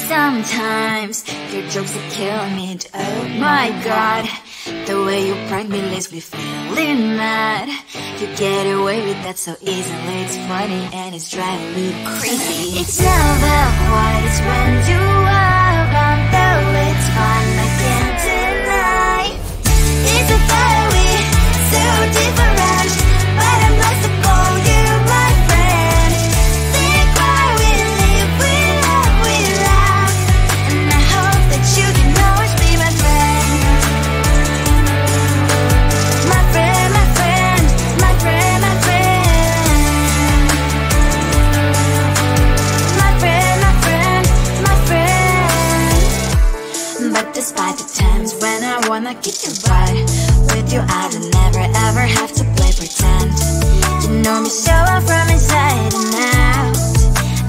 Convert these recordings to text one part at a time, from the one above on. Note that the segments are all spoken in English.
Sometimes your jokes are killing me. Oh my god, the way you prank me leaves me feeling mad. You get away with that so easily. It's funny and it's driving me crazy. It's never quiet, it's when you are around. Though it's fun, I can't deny. It's a very so different, but I'm lost to call you my friend. Think why we live, we love, we laugh, and I hope that you can always be my friend. My friend, my friend, my friend, my friend. My friend, my friend, my friend. But despite the times when I wanna kick your butt, with you I don't never ever have to play pretend. You know me so well from inside and out,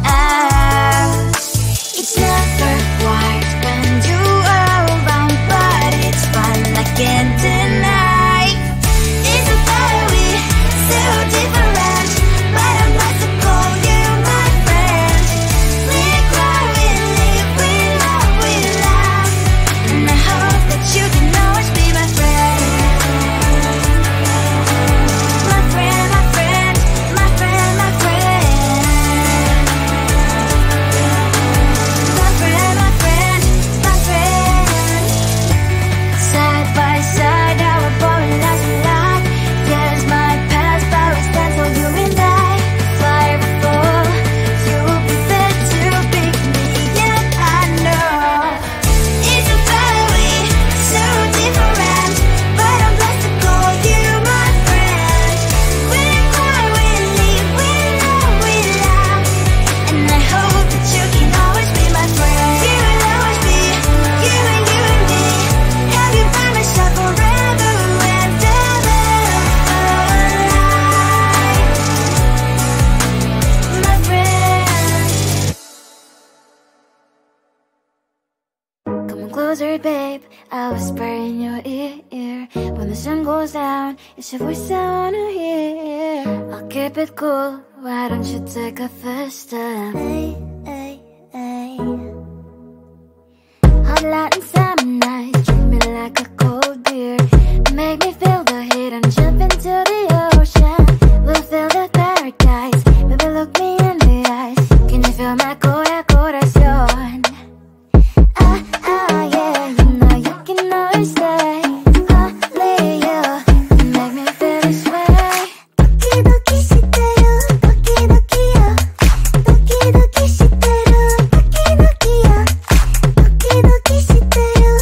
out. It's never quiet when you are around, but it's fun, I can't deny. It's a very so different, but I'm about to call you my friend. We cry, we live, we love, we laugh, and I hope that you can always be my friend. My friend, my friend, my friend, my friend. My friend, my friend, my friend. Side by side, our body lasts a lot. Yes, my past, but we stand so you and I. Fly before you prefer to pick me, yet I know it's a very so different, but I'm blessed to call you my friend. We cry, we live, we love, we laugh, and I hope that you can always be my friend. You will always be you and me. Have you by my side forever and ever. My friend. Come closer, babe. I'll whisper in your ear. When the sun goes down, it's your voice I wanna hear. I'll keep it cool. Why don't you take a first step? Hey, hey, hey. Hot Latin summer nights, treat me like a cold beer. Make me feel the heat and jump into the ocean. We'll feel the paradise. Baby, look me in the eyes. Can you feel my corazón? Yeah, you know you can always stay. Only you make me feel this way. Doki doki shiteru, doki doki yo. Doki doki shiteru, doki doki yo. Doki doki shiteru,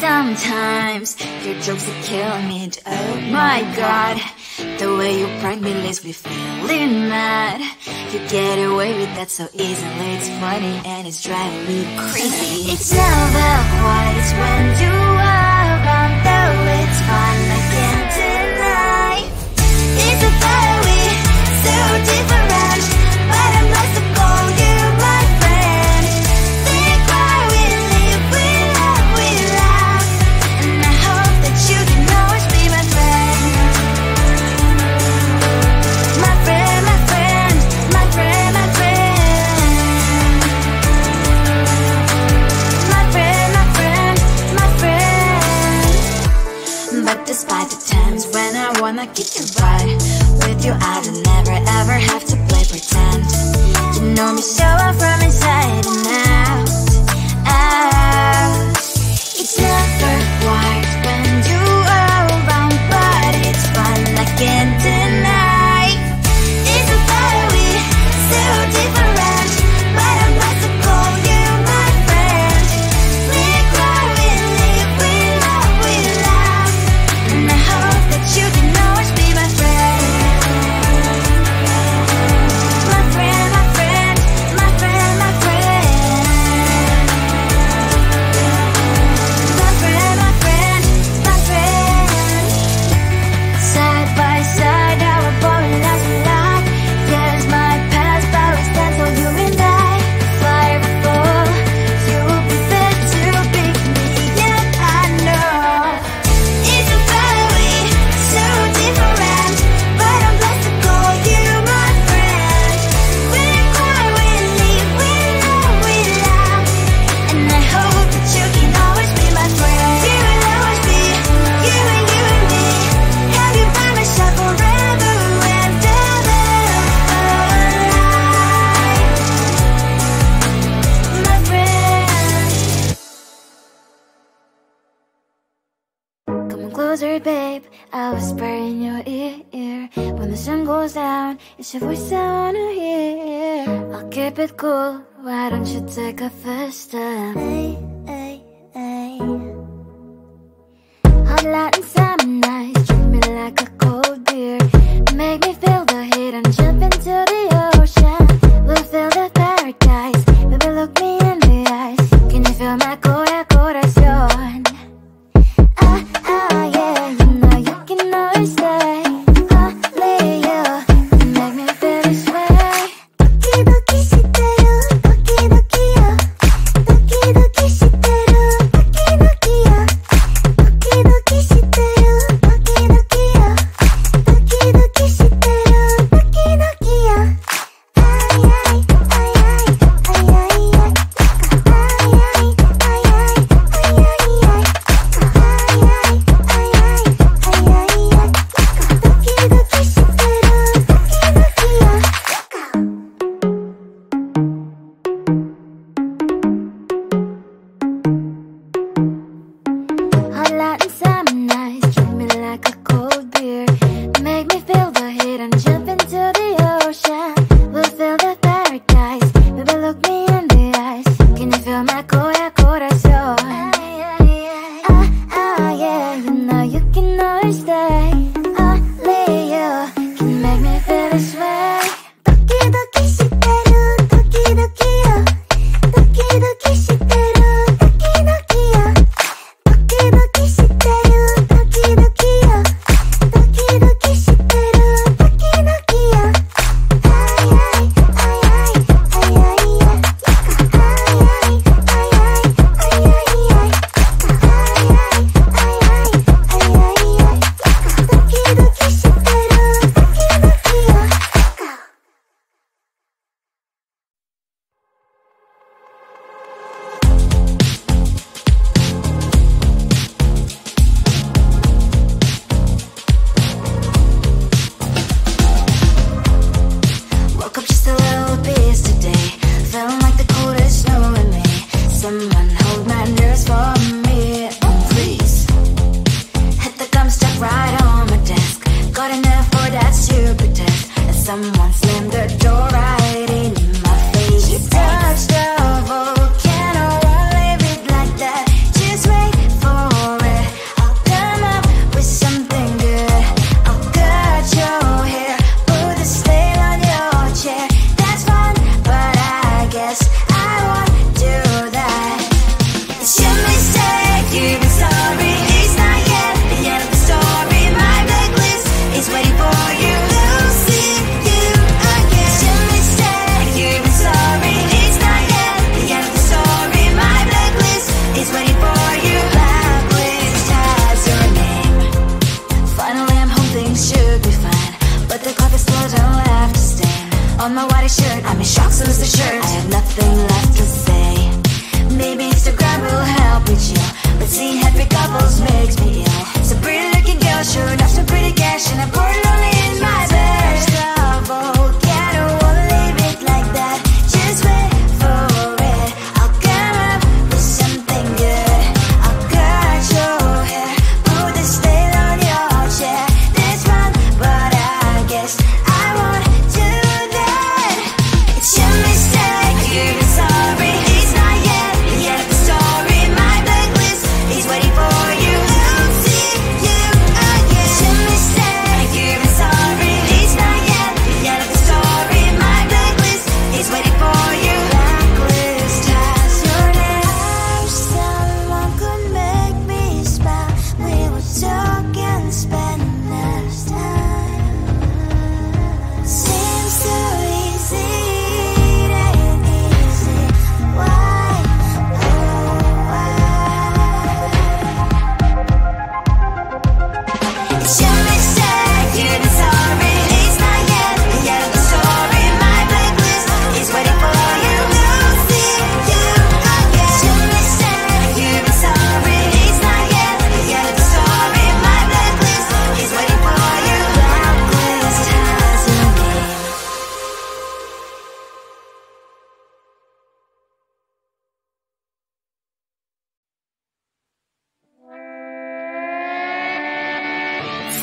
Sometimes your jokes are killing me. Oh my god, the way you prank me leaves me feeling mad. You get away with that so easily. It's funny and it's driving me crazy. It's never quiet when you are around, though it's fun, I can't deny. It's a very so different, but I must have called you my friend. Think why we live, we love, we laugh, and I hope that you can always be my friend. My friend, my friend, my friend, my friend. My friend, my friend, my friend. But despite the times when I wanna kick your butt, with you I don't never ever have to play pretend. You know me so well from inside and out, out. It's never quiet when you are around, but it's fun, I can't deny. It's a very so different, but I must have called you my friend. We cry, we live, we love, we laugh, and I hope that you can always be my friend. My friend, my friend, my friend, my friend. My friend, my friend, my friend. Side by side, our body lasts a lot. Yes, my past, but we stand so you and I. Fire before you prefer to pick me, yet I know it's a very so different, but I'm blessed to call you my friend. We cry, we live, we love, we laugh, and I hope that you can always be my friend. You will always be you and me. Have you by my side forever and ever. My friend. Come closer, babe, I'll whisper in your ear. When the sun goes down, it's your voice I wanna hear. I'll keep it cool, why don't you take a first step? Hey, hey, hey. Hot Latin summer nights, treat me like a cold beer. Make me feel the heat and jump into the ocean. We'll feel the paradise, baby look me in the eyes. Can you feel my corazón? Yeah, you know you can always stay. Only you can make me feel this way. Doki doki shiteru, doki doki yo. Doki doki shiteru, doki doki yo. Doki doki shiteru, doki doki yo. Doki doki shiteru, doki doki yo. Ay ay ay ay ay ay ay. Ay ay ay ay ay ay ay. Hot Latin summer nights, treat me like a cold beer. Make me feel the heat and jump into the ocean. We'll feel the paradise, baby look me in the eyes. Can you feel my corazón? Yeah, you know you can always stay. Only you can make me feel this way. Doki doki shiteru, doki doki yo. Doki doki shiteru, doki doki yo. Doki doki shiteru, doki doki yo. Doki doki shiteru, doki doki yo. Ay ay ay ay ay ay ay. Ay ay ay ay ay ay ay. Ay ay ay ay ay ay. Doki doki shiteru, doki doki yo. Woke up just a little pissed today, feeling like the coldest snow in me. Someone hold my nerves for me, please. Hit the gum stuck right on my desk. Got enough for that stupid test. And someone slammed the door right in my face. You touched the volcano, won't leave it like that. Just wait for on my white shirt. I'm in shock, so lose the shirt. I have nothing left to say. Maybe Instagram will help with you, but seeing happy couples makes me ill. So pretty looking girl, sure enough, so pretty cash, and I'm bored lonely in my bed. Trouble, yeah, I don't wanna leave it like that. Just wait for it. I'll come up with something good. I'll cut your hair, put the style on your chair. This fun, but I guess I won't do that. It's your mistake, you're sorry. It's not yet the end of the story. My blacklist is waiting for you. I'll see you again. It's your mistake, you're sorry. It's not yet the end of the story. My blacklist is waiting for you. Blacklist has your name. I wish someone could make me smile. We would talk and spend less time. Seems so easy, it ain't easy. Why? Oh, why? It's your mistake, you're not sorry. It's not yet the end of the story. My blacklist is waiting for you. I'll see you again. It's your mistake, you're not sorry. It's not yet the end of the story. My blacklist is waiting for you. Blacklist has your name.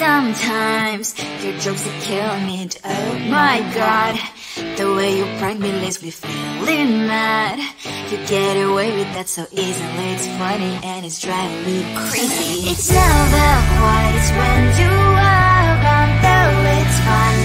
Sometimes your jokes are killing me. Oh my god, the way you prank me leaves me feeling mad. You get away with that so easily. It's funny and it's driving me crazy. It's never quiet, it's when you are around, though it's fine.